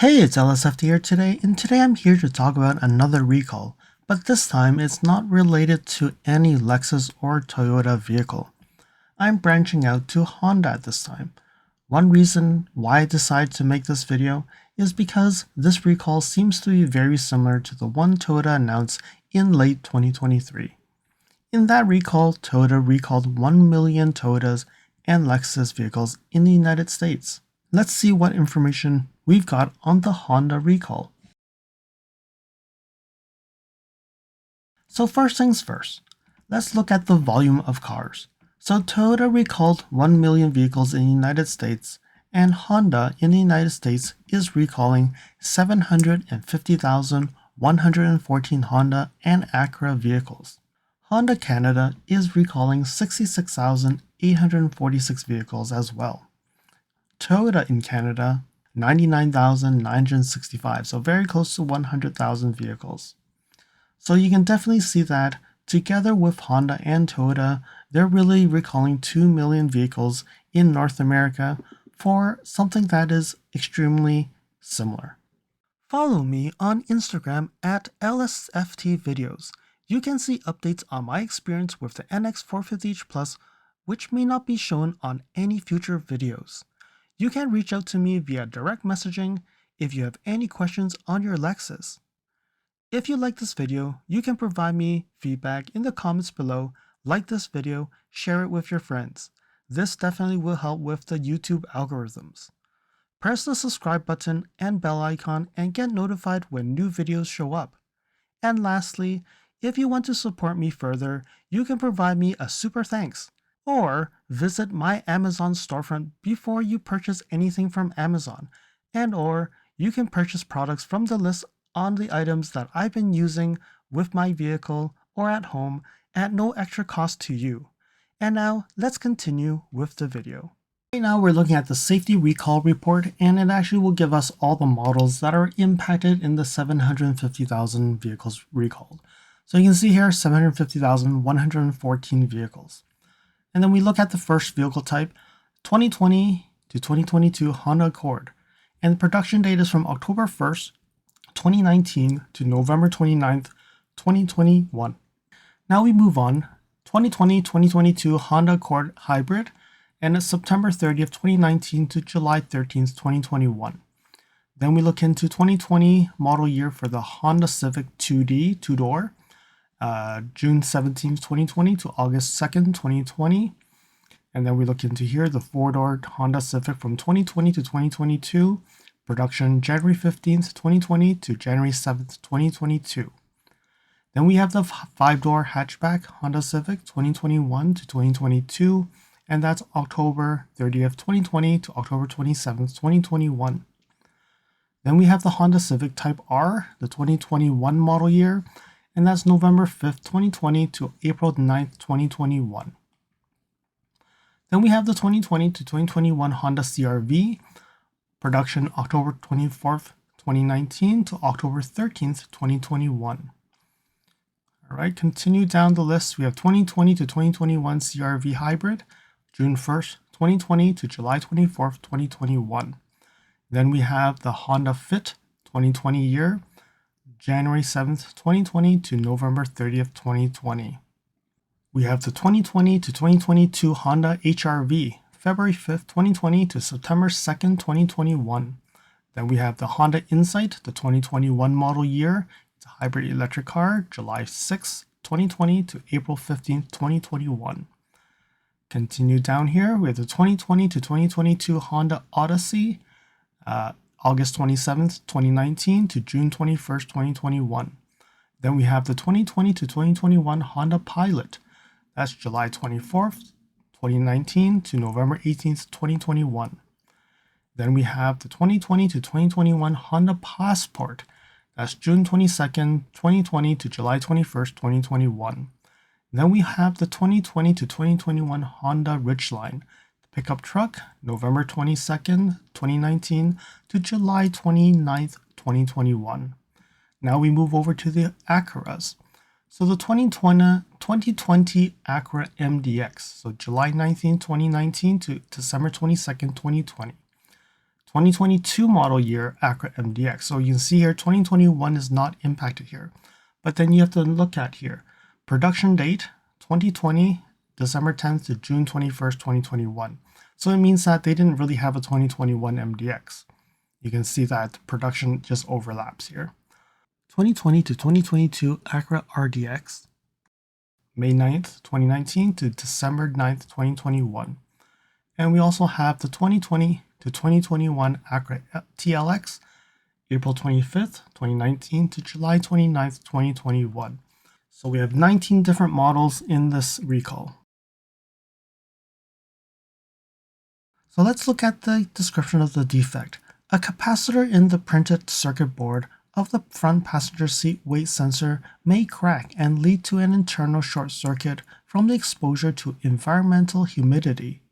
Hey, it's LSFT here today, and today I'm here to talk about another recall, but this time it's not related to any Lexus or Toyota vehicle. I'm branching out to Honda at this time. One reason why I decided to make this video is because this recall seems to be very similar to the one Toyota announced in late 2023. In that recall, Toyota recalled 1 million Toyotas and Lexus vehicles in the United States. Let's see what information we've got on the Honda recall. So first things first, let's look at the volume of cars. So Toyota recalled 1 million vehicles in the United States, and Honda in the United States is recalling 750,114 Honda and Acura vehicles. Honda Canada is recalling 66,846 vehicles as well. Toyota in Canada, 99,965, so very close to 100,000 vehicles. So you can definitely see that together with Honda and Toyota, they're really recalling 2 million vehicles in North America for something that is extremely similar. Follow me on Instagram at LSFT videos. You can see updates on my experience with the NX450H Plus, which may not be shown on any future videos. You can reach out to me via direct messaging if you have any questions on your Lexus. If you like this video, you can provide me feedback in the comments below, like this video, share it with your friends. This definitely will help with the YouTube algorithms. Press the subscribe button and bell icon and get notified when new videos show up. And lastly, if you want to support me further, you can provide me a super thanks. Or visit my Amazon storefront before you purchase anything from Amazon, or you can purchase products from the list on the items that I've been using with my vehicle or at home at no extra cost to you. And now let's continue with the video. Right now we're looking at the safety recall report, and it actually will give us all the models that are impacted in the 750,000 vehicles recalled. So you can see here 750,114 vehicles. And then we look at the first vehicle type, 2020 to 2022 Honda Accord. And the production date is from October 1st, 2019 to November 29th, 2021. Now we move on, 2020-2022 Honda Accord Hybrid, and it's September 30th, 2019 to July 13th, 2021. Then we look into 2020 model year for the Honda Civic 2D, two-door, June 17th, 2020 to August 2nd, 2020. And then we look into here the four-door Honda Civic from 2020 to 2022, production January 15th, 2020 to January 7th, 2022. Then we have the five-door hatchback Honda Civic 2021 to 2022, and that's October 30th, 2020 to October 27th, 2021. Then we have the Honda Civic Type R, the 2021 model year, and that's November 5th, 2020 to April 9th, 2021. Then we have the 2020 to 2021 Honda CRV, production October 24th, 2019 to October 13th, 2021. All right, continue down the list. We have 2020 to 2021 CRV Hybrid, June 1st, 2020 to July 24th, 2021. Then we have the Honda Fit 2020 year, January 7th, 2020 to November 30th, 2020. We have the 2020 to 2022 Honda HRV, February 5th, 2020 to September 2nd, 2021. Then we have the Honda Insight, the 2021 model year. It's a hybrid electric car, July 6th, 2020 to April 15th, 2021. Continue down here, we have the 2020 to 2022 Honda Odyssey, August 27th, 2019 to June 21st, 2021. Then we have the 2020 to 2021 Honda Pilot. That's July 24th, 2019 to November 18th, 2021. Then we have the 2020 to 2021 Honda Passport. That's June 22nd, 2020 to July 21st, 2021. Then we have the 2020 to 2021 Honda Ridgeline. Pickup truck, November 22nd, 2019 to July 29th, 2021. Now we move over to the Acuras. So the 2020 Acura MDX, so July 19, 2019 to December 22nd, 2020. 2022 model year Acura MDX. So you can see here 2021 is not impacted here. But then you have to look at here. Production date 2020 December 10th to June 21st, 2021. So it means that they didn't really have a 2021 MDX. You can see that production just overlaps here. 2020 to 2022 Acura RDX, May 9th, 2019 to December 9th, 2021. And we also have the 2020 to 2021 Acura TLX, April 25th, 2019 to July 29th, 2021. So we have 19 different models in this recall. So let's look at the description of the defect. A capacitor in the printed circuit board of the front passenger seat weight sensor may crack and lead to an internal short circuit from the exposure to environmental humidity.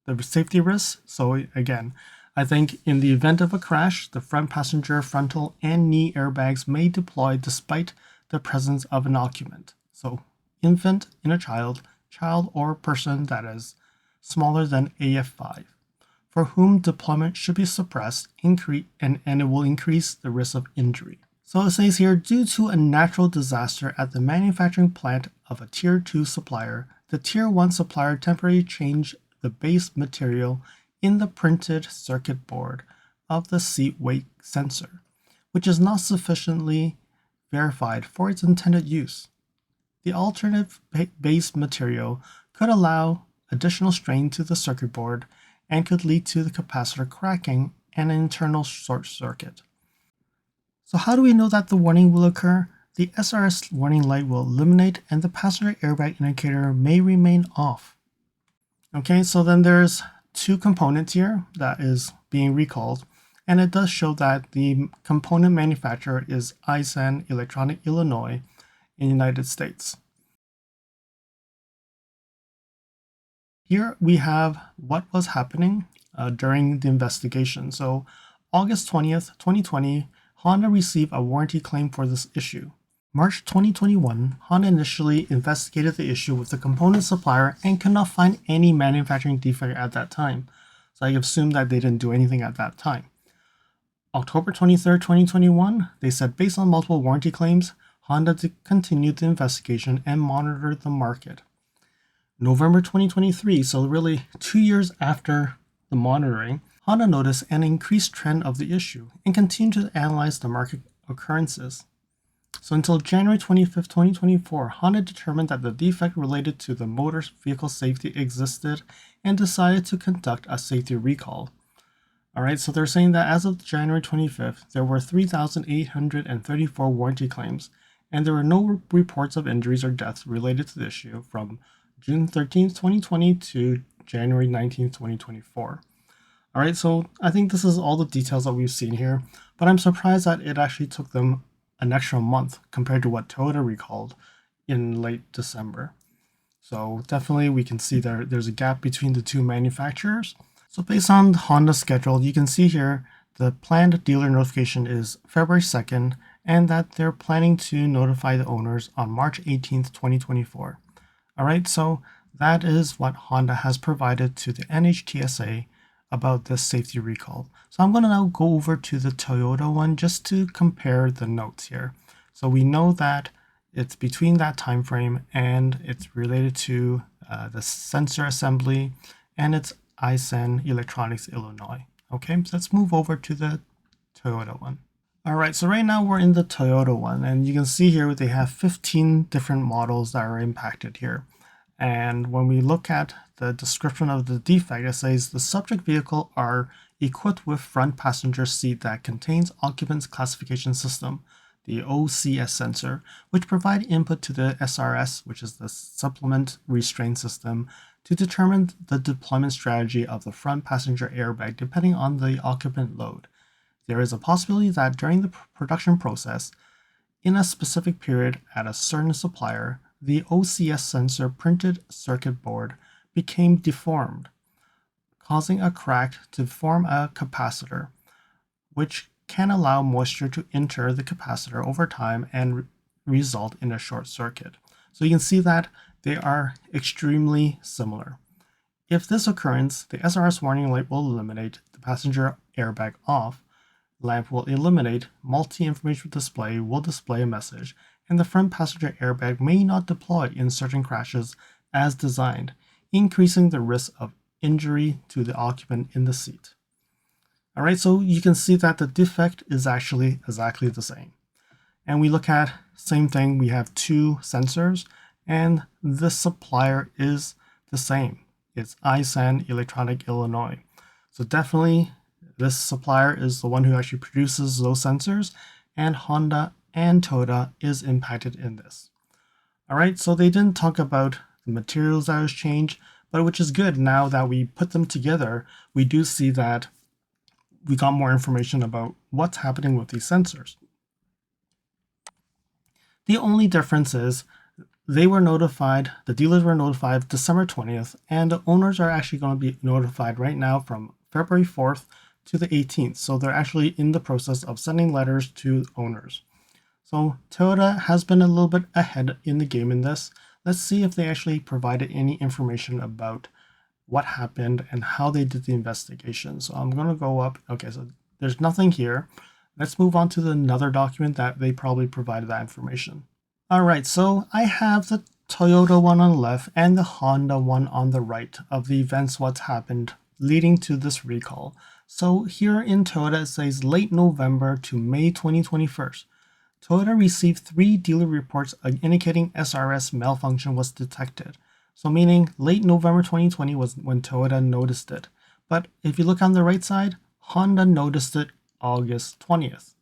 The safety risks, so again, I think in the event of a crash, the front passenger frontal and knee airbags may deploy despite the presence of an occupant. So infant, inner child or person that is smaller than AF5, for whom deployment should be suppressed and it will increase the risk of injury. So it says here, due to a natural disaster at the manufacturing plant of a Tier 2 supplier, the Tier 1 supplier temporarily changed the base material in the printed circuit board of the seat weight sensor, which is not sufficiently verified for its intended use. The alternative base material could allow additional strain to the circuit board and could lead to the capacitor cracking and an internal short circuit. So how do we know that the warning will occur? The SRS warning light will illuminate and the passenger airbag indicator may remain off. Okay, so then there's two components here that is being recalled, and it does show that the component manufacturer is Aisin Electronic Illinois in the United States. Here we have what was happening during the investigation. So August 20th, 2020, Honda received a warranty claim for this issue. March 2021, Honda initially investigated the issue with the component supplier and could not find any manufacturing defect at that time. So I assume that they didn't do anything at that time. October 23rd, 2021, they said based on multiple warranty claims, Honda continued the investigation and monitored the market. November 2023, so really 2 years after the monitoring, Honda noticed an increased trend of the issue and continued to analyze the market occurrences. So until January 25th, 2024, Honda determined that the defect related to the motor vehicle safety existed and decided to conduct a safety recall. Alright, so they're saying that as of January 25th, there were 3,834 warranty claims, and there were no reports of injuries or deaths related to the issue from June 13th, 2020 to January 19th, 2024. Alright, so I think this is all the details that we've seen here, but I'm surprised that it actually took them an extra month compared to what Toyota recalled in late December. So definitely we can see there's a gap between the two manufacturers. So based on Honda's schedule, you can see here the planned dealer notification is February 2nd and that they're planning to notify the owners on March 18th, 2024. Alright, so that is what Honda has provided to the NHTSA about this safety recall. So I'm going to now go over to the Toyota one just to compare the notes here. So we know that it's between that time frame and it's related to the sensor assembly and it's Aisin Electronics Illinois. Okay, so let's move over to the Toyota one. All right, so right now we're in the Toyota one and you can see here they have 15 different models that are impacted here. And when we look at the description of the defect, it says the subject vehicle are equipped with front passenger seat that contains occupant's classification system, the OCS sensor, which provide input to the SRS, which is the supplement restraint system, to determine the deployment strategy of the front passenger airbag depending on the occupant load. There is a possibility that during the production process, in a specific period at a certain supplier, the OCS sensor printed circuit board became deformed, causing a crack to form a capacitor, which can allow moisture to enter the capacitor over time and result in a short circuit. So you can see that they are extremely similar. If this occurrence, the SRS warning light will illuminate, the passenger airbag off, lamp will illuminate, multi-information display will display a message, and the front passenger airbag may not deploy in certain crashes as designed, increasing the risk of injury to the occupant in the seat. All right, so you can see that the defect is actually exactly the same. And we look at same thing, we have two sensors, and the supplier is the same. It's iSan Electronic Illinois. So definitely this supplier is the one who actually produces those sensors, and Honda and Toyota is impacted in this. All right, so they didn't talk about the materials that was changed, but which is good. Now that we put them together, we do see that we got more information about what's happening with these sensors. The only difference is they were notified, the dealers were notified December 20th, and the owners are actually going to be notified right now from February 4th to the 18th. So they're actually in the process of sending letters to owners. So Toyota has been a little bit ahead in the game in this. Let's see if they actually provided any information about what happened and how they did the investigation. So I'm going to go up. Okay, so there's nothing here. Let's move on to another document that they probably provided that information. All right, so I have the Toyota one on the left and the Honda one on the right of the events, what's happened leading to this recall. So here in Toyota, it says late November to May 2021. Toyota received 3 dealer reports indicating SRS malfunction was detected. So meaning late November 2020 was when Toyota noticed it. But if you look on the right side, Honda noticed it August 20th.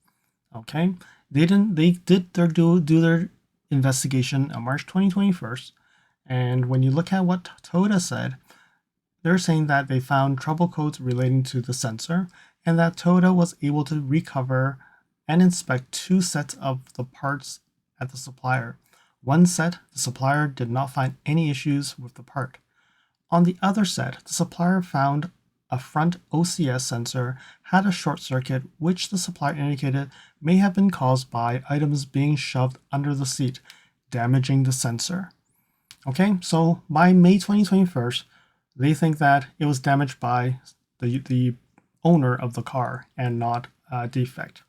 Okay, they did do their investigation on March 2021. And when you look at what Toyota said, they're saying that they found trouble codes relating to the sensor and that Toyota was able to recover and inspect 2 sets of the parts at the supplier. One set, the supplier did not find any issues with the part. On the other set, the supplier found a front OCS sensor had a short circuit, which the supplier indicated may have been caused by items being shoved under the seat, damaging the sensor. Okay, so by May 2021, they think that it was damaged by the owner of the car and not a defect.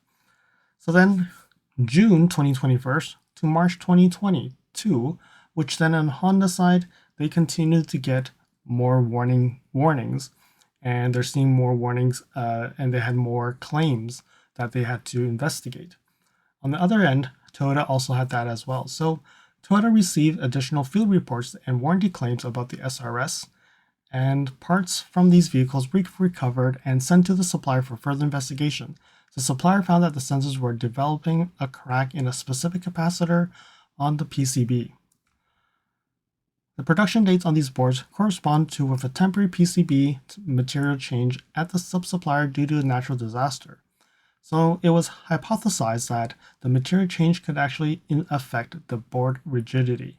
So then June 2021 to March 2022, which then on Honda side, they continued to get more warnings, and they're seeing more warnings, and they had more claims that they had to investigate. On the other end, Toyota also had that as well. So Toyota received additional field reports and warranty claims about the SRS, and parts from these vehicles were recovered and sent to the supplier for further investigation. The supplier found that the sensors were developing a crack in a specific capacitor on the PCB. The production dates on these boards correspond to with a temporary PCB material change at the sub-supplier due to a natural disaster. So it was hypothesized that the material change could actually affect the board rigidity.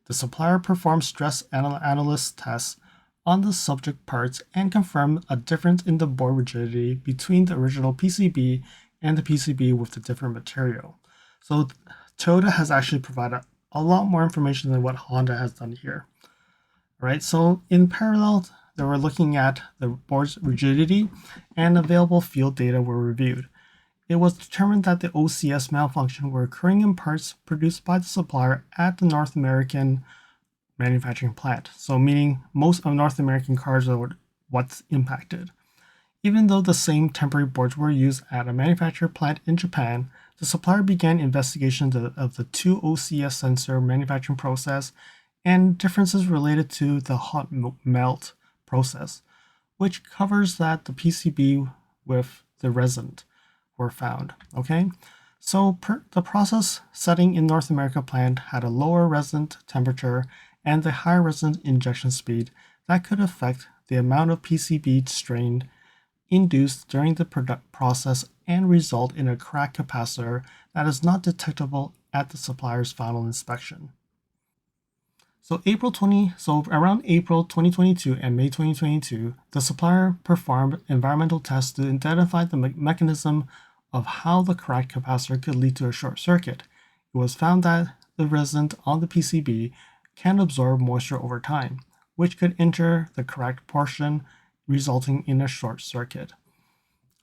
The supplier performed stress analysis tests on the subject parts and confirmed a difference in the board rigidity between the original PCB and the PCB with the different material. So Toyota has actually provided a lot more information than what Honda has done here. All right, so in parallel, they were looking at the board's rigidity and available field data were reviewed. It was determined that the OCS malfunction were occurring in parts produced by the supplier at the North American manufacturing plant. So meaning most of North American cars are what's impacted. Even though the same temporary boards were used at a manufacturer plant in Japan, the supplier began investigation of the 2 OCS sensor manufacturing process and differences related to the hot melt process, which covers that the PCB with the resin were found. Okay, so the process setting in North America plant had a lower resin temperature and the higher resin injection speed that could affect the amount of PCB strain induced during the process and result in a cracked capacitor that is not detectable at the supplier's final inspection. So around April 2022 and May 2022, the supplier performed environmental tests to identify the mechanism of how the cracked capacitor could lead to a short circuit. It was found that the resin on the PCB can absorb moisture over time, which could enter the correct portion, resulting in a short circuit.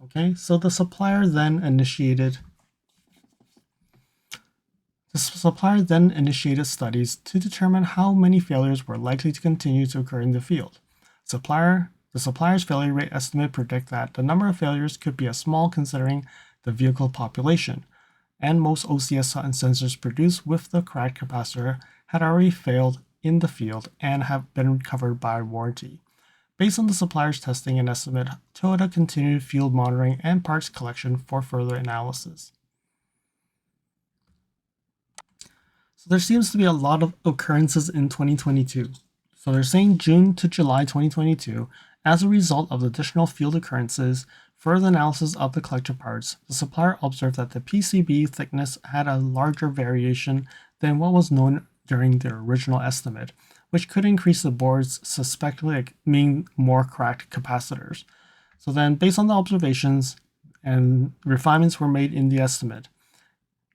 Okay, so the supplier then initiated studies to determine how many failures were likely to continue to occur in the field. The supplier's failure rate estimate predict that the number of failures could be small considering the vehicle population, and most OCS sensors produced with the correct capacitor had already failed in the field and have been covered by warranty. Based on the supplier's testing and estimate, Toyota continued field monitoring and parts collection for further analysis. So there seems to be a lot of occurrences in 2022. So they're saying June to July 2022, as a result of additional field occurrences, further analysis of the collector parts, the supplier observed that the PCB thickness had a larger variation than what was known during their original estimate, which could increase the board's suspectedly mean more cracked capacitors. So then, based on the observations and refinements were made in the estimate,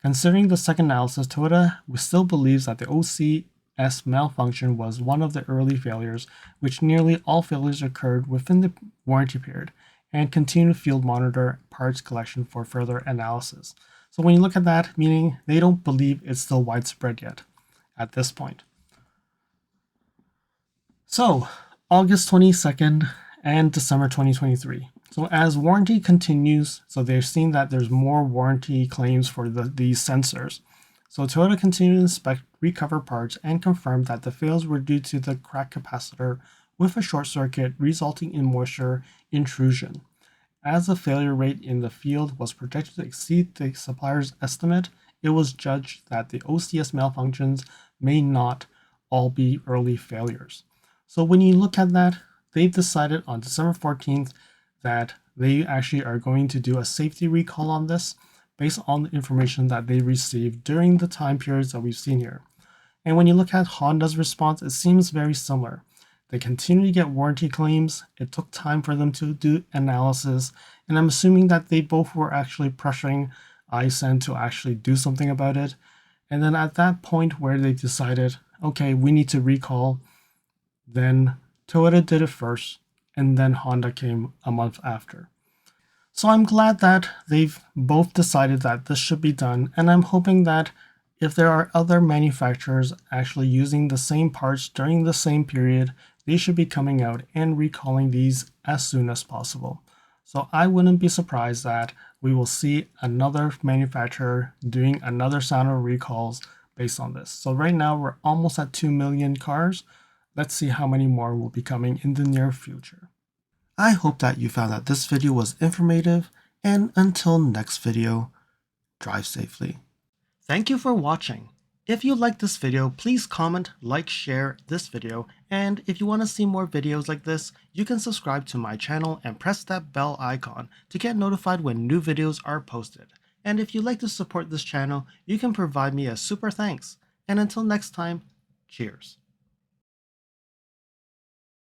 considering the second analysis, Toyota still believes that the OCS malfunction was one of the early failures, which nearly all failures occurred within the warranty period, and continue to field monitor parts collection for further analysis. So when you look at that, meaning they don't believe it's still widespread yet at this point. So, August 22nd and December 2023. So as warranty continues, so they're seeing that there's more warranty claims for these sensors. So Toyota continued to inspect recover parts and confirmed that the fails were due to the cracked capacitor with a short circuit resulting in moisture intrusion. As the failure rate in the field was projected to exceed the supplier's estimate, it was judged that the OCS malfunctions may not all be early failures. So when you look at that, they've decided on December 14th that they actually are going to do a safety recall on this based on the information that they received during the time periods that we've seen here. And when you look at Honda's response, it seems very similar. They continue to get warranty claims. It took time for them to do analysis, and I'm assuming that they both were actually pressuring Aisin to actually do something about it. And then at that point where they decided, okay, we need to recall, then Toyota did it first, and then Honda came a month after. So I'm glad that they've both decided that this should be done, and I'm hoping that if there are other manufacturers actually using the same parts during the same period, they should be coming out and recalling these as soon as possible. So I wouldn't be surprised that we will see another manufacturer doing another sound of recalls based on this. So right now we're almost at 2 million cars. Let's see how many more will be coming in the near future. I hope that you found that this video was informative, and until next video, drive safely. Thank you for watching. If you liked this video, please comment, like, share this video, and if you want to see more videos like this, you can subscribe to my channel and press that bell icon to get notified when new videos are posted. And if you'd like to support this channel, you can provide me a super thanks. And until next time, cheers.